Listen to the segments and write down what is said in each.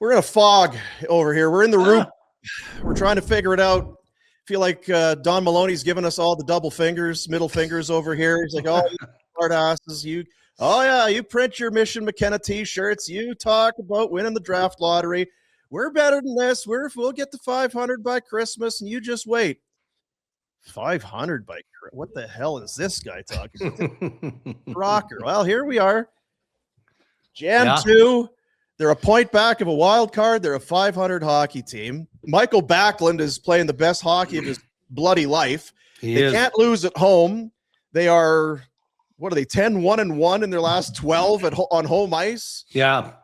We're in a fog over here. We're in the room. We're trying to figure it out. Feel like Don Maloney's giving us all the middle fingers over here. He's like, oh, you smart asses. You print your Mission McKenna t-shirts. You talk about winning the draft lottery. We're better than this. We'll get to 500 by Christmas, and you just wait. 500 by Christmas? What the hell is this guy talking about? Rocker. Well, here we are. Jan 2. They're a point back of a wild card. They're a 500 hockey team. Michael Backlund is playing the best hockey of his bloody life. They can't lose at home. They are, 10-1-1 in their last 12 on home ice? Yeah.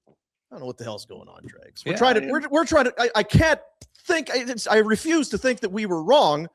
I don't know what the hell's going on, Dregs. We're trying to, I can't think, I refuse to think that we were wrong,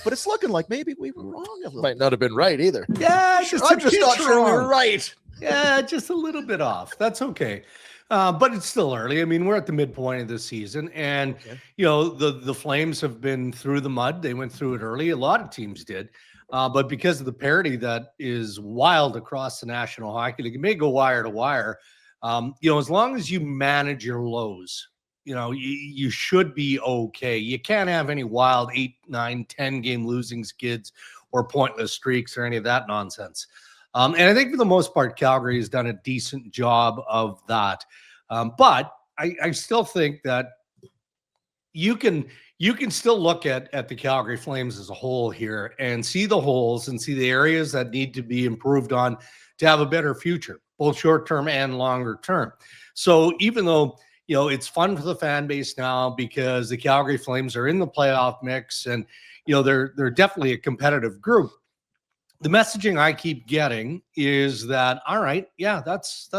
but it's looking like maybe we were wrong. Might not have been right either. Yeah, I'm just not sure we were right. Yeah, just a little bit off. That's okay. But it's still early. I mean, we're at the midpoint of the season, and the Flames have been through the mud. They went through it early. A lot of teams did, but because of the parity that is wild across the National Hockey League, it may go wire to wire. As long as you manage your lows, you should be okay. You can't have any wild 8, 9, 10 game losing skids or pointless streaks or any of that nonsense. And I think for the most part, Calgary has done a decent job of that. But I still think that you can still look at the Calgary Flames as a whole here and see the holes and see the areas that need to be improved on to have a better future, both short term and longer term. So even though it's fun for the fan base now because the Calgary Flames are in the playoff mix and they're definitely a competitive group. The messaging I keep getting is that, all right, yeah, that's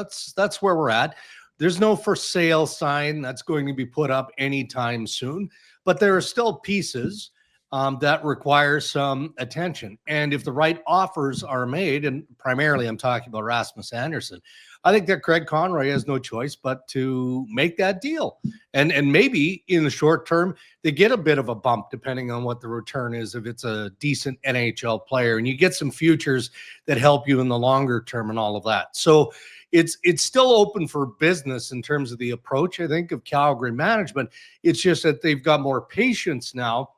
where we're at. There's no for sale sign that's going to be put up anytime soon, but there are still pieces that require some attention. And if the right offers are made, and primarily I'm talking about Rasmus Andersson, I think that Craig Conroy has no choice but to make that deal. And maybe in the short term, they get a bit of a bump depending on what the return is if it's a decent NHL player. And you get some futures that help you in the longer term and all of that. So it's still open for business in terms of the approach, I think, of Calgary management. It's just that they've got more patience now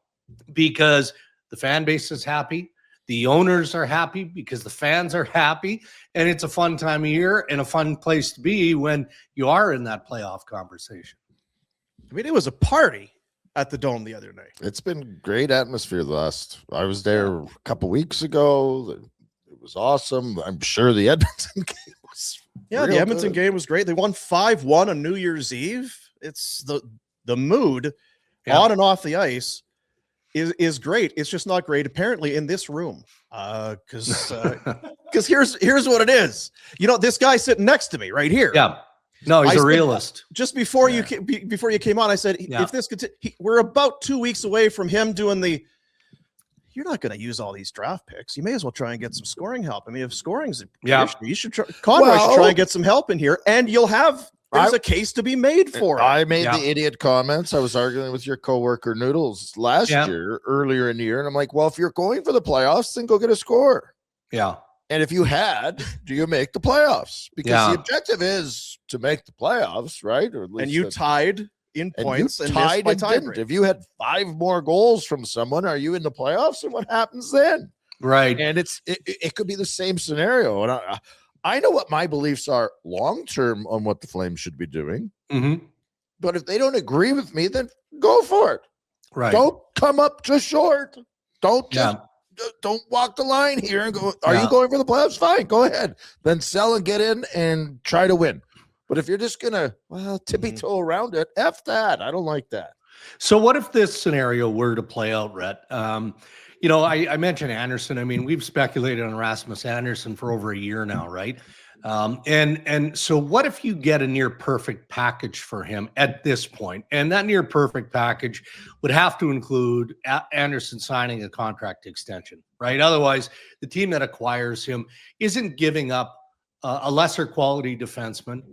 because the fan base is happy. The owners are happy because the fans are happy, and it's a fun time of year and a fun place to be when you are in that playoff conversation. I mean, it was a party at the Dome the other night. It's been great atmosphere I was there a couple weeks ago. It was awesome. I'm sure the Edmonton game was the Edmonton game was great. They won 5-1 on New Year's Eve. It's the mood on and off the ice is great. It's just not great apparently in this room. Because here's what it is. This guy sitting next to me right here. Yeah. No, he's a realist. Just before you came on, I said, if this could, we're about 2 weeks away from him doing you're not going to use all these draft picks. You may as well try and get some scoring help. I mean, if scoring's an issue, you should Conroy should try and get some help in here, and there's a case to be made for it. I made the idiot comments. I was arguing with your coworker Noodles earlier in the year, and I'm like, well, if you're going for the playoffs, then go get a score. Yeah. And if you do you make the playoffs? Because the objective is to make the playoffs, right? Or at least you tied in points and tied missed by didn't. If you had 5 more goals from someone, are you in the playoffs? And what happens then? Right. And it could be the same scenario. And I know what my beliefs are long term on what the Flames should be doing. Mm-hmm. But if they don't agree with me, then go for it. Right. Don't come up just short. Don't walk the line here and go, are you going for the playoffs? Fine, go ahead. Then sell and get in and try to win. But if you're just going to, tippy-toe around it, F that. I don't like that. So what if this scenario were to play out, Rhett? I mentioned Andersson. I mean, we've speculated on Rasmus Andersson for over a year now, right? And so what if you get a near perfect package for him at this point? And that near perfect package would have to include Andersson signing a contract extension, right? Otherwise, the team that acquires him isn't giving up a lesser quality defenseman,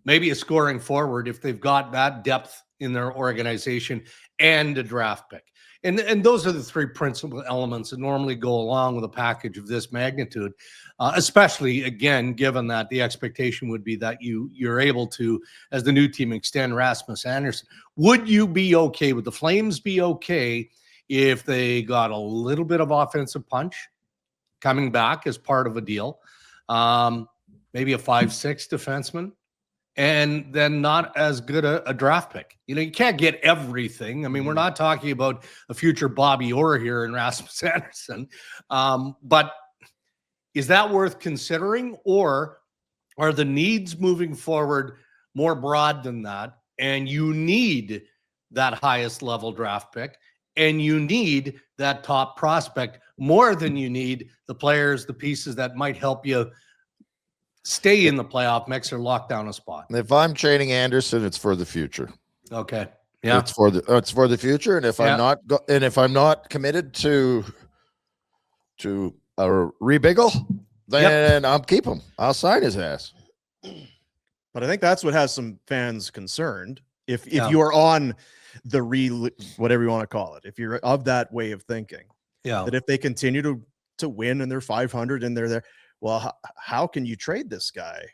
maybe a scoring forward if they've got that depth in their organization, and a draft pick. And those are the three principal elements that normally go along with a package of this magnitude, especially, again, given that the expectation would be that you're able to, as the new team, extend Rasmus Andersson. Would you be okay? Would the Flames be okay if they got a little bit of offensive punch coming back as part of a deal? Maybe a 5'6" defenseman, and then not as good a draft pick. You can't get everything. I mean, we're not talking about a future Bobby Orr here in Rasmus Andersson. But is that worth considering, or are the needs moving forward more broad than that? And you need that highest level draft pick, and you need that top prospect more than you need the players, the pieces that might help you stay in the playoff mix or lock down a spot. If I'm trading Andersson, it's for the future. Okay. Yeah. It's for the future. And if I'm not committed to a rebiggle, then I'll keep him. I'll sign his ass. But I think that's what has some fans concerned. If you are on the whatever you want to call it, if you're of that way of thinking, that if they continue to win and they're 500 and they're there, well, how can you trade this guy?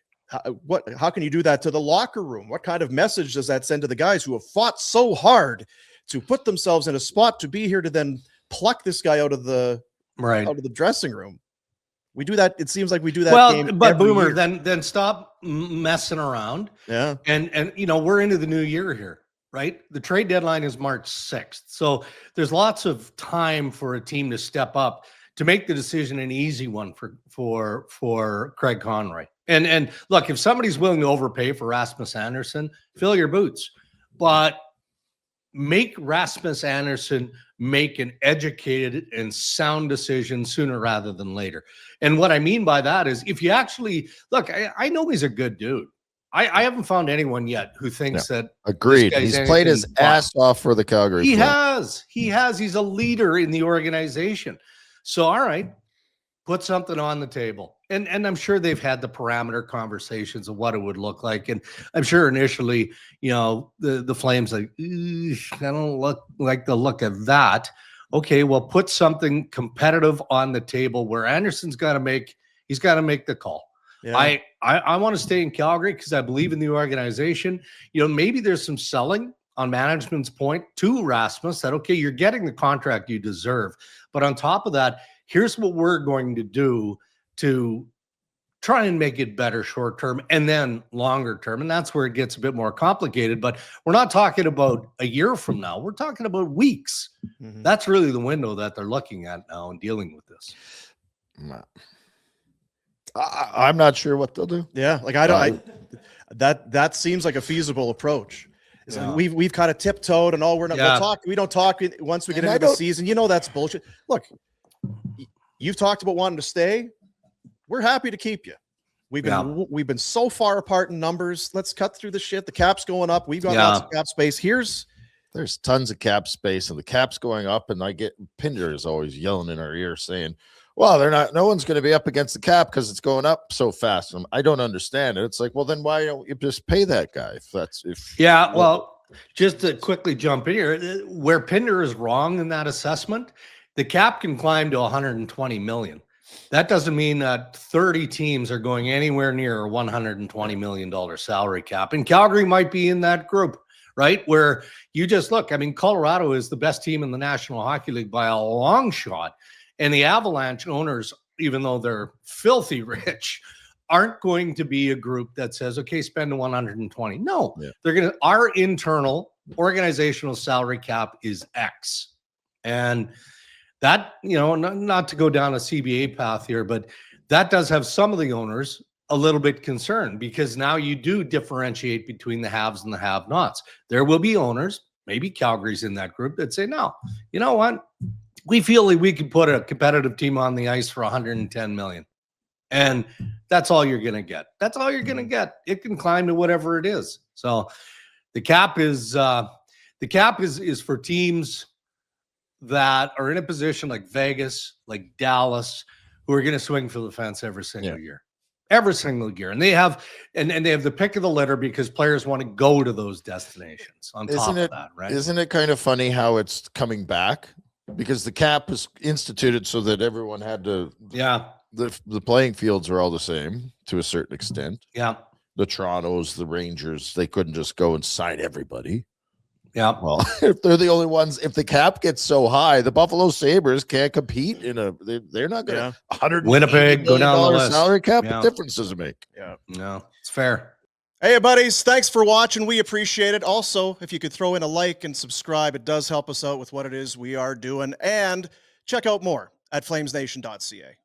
How can you do that to the locker room? What kind of message does that send to the guys who have fought so hard to put themselves in a spot to be here to then pluck this guy out of the dressing room? We do that. It seems like we do that. Well, but Boomer, then stop messing around. Yeah. And we're into the new year here, right? The trade deadline is March 6th. So there's lots of time for a team to step up to make the decision an easy one for Craig Conroy. And look, if somebody's willing to overpay for Rasmus Andersson, fill your boots. But make Rasmus Andersson make an educated and sound decision sooner rather than later. And what I mean by that is, if you actually look, I know he's a good dude. I haven't found anyone yet who thinks that. Agreed. He's played his ass off for the Calgary Flames. He has. He's a leader in the organization. So, all right, put something on the table. And I'm sure they've had the parameter conversations of what it would look like. And I'm sure initially, the Flames like, I don't like the look of that. Okay, well, put something competitive on the table where Andersson's got to make the call. Yeah. I want to stay in Calgary because I believe in the organization. Maybe there's some selling on management's point to Rasmus that, okay, you're getting the contract you deserve. But on top of that, here's what we're going to do to try and make it better short term and then longer term. And that's where it gets a bit more complicated. But we're not talking about a year from now. We're talking about weeks. Mm-hmm. That's really the window that they're looking at now and dealing with this. I'm not sure what they'll do. Yeah. Like that seems like a feasible approach. Yeah. Like we've kind of tiptoed and we're not we'll talk. We don't talk once we get into the season. That's bullshit. Look, you've talked about wanting to stay. We're happy to keep you. We've been so far apart in numbers. Let's cut through the shit. The cap's going up. We've got lots of cap space. There's tons of cap space, and the cap's going up. And Pinder is always yelling in our ear saying, "Well, no one's going to be up against the cap because it's going up so fast." I don't understand it. It's like, well, then why don't you just pay that guy? Just to quickly jump in here, where Pinder is wrong in that assessment, the cap can climb to 120 million. That doesn't mean that 30 teams are going anywhere near a $120 million salary cap. And Calgary might be in that group, right? Where you just look, Colorado is the best team in the National Hockey League by a long shot. And the Avalanche owners, even though they're filthy rich, aren't going to be a group that says, okay, spend the 120. No, our internal organizational salary cap is X. And that, not to go down a CBA path here, but that does have some of the owners a little bit concerned, because now you do differentiate between the haves and the have-nots. There will be owners, maybe Calgary's in that group, that say, no, you know what? We feel like we could put a competitive team on the ice for 110 million. And that's all you're going to get. That's all you're going to get. It can climb to whatever it is. So the cap is for teams that are in a position like Vegas, like Dallas, who are going to swing for the fence every single year. every single year, and they have and they have the pick of the litter because players want to go to those destinations. On top of that, right? Isn't it kind of funny how it's coming back? Because the cap is instituted so that everyone had to. Yeah. The playing fields are all the same to a certain extent. Yeah. The Torontos, the Rangers, they couldn't just go and sign everybody. Yeah. Well, if they're the only ones, if the cap gets so high, the Buffalo Sabres can't compete they're not going to Winnipeg go down the list. Salary cap. What difference does it make? Yeah. No, it's fair. Hey, buddies, thanks for watching. We appreciate it. Also, if you could throw in a like and subscribe, it does help us out with what it is we are doing. And check out more at flamesnation.ca.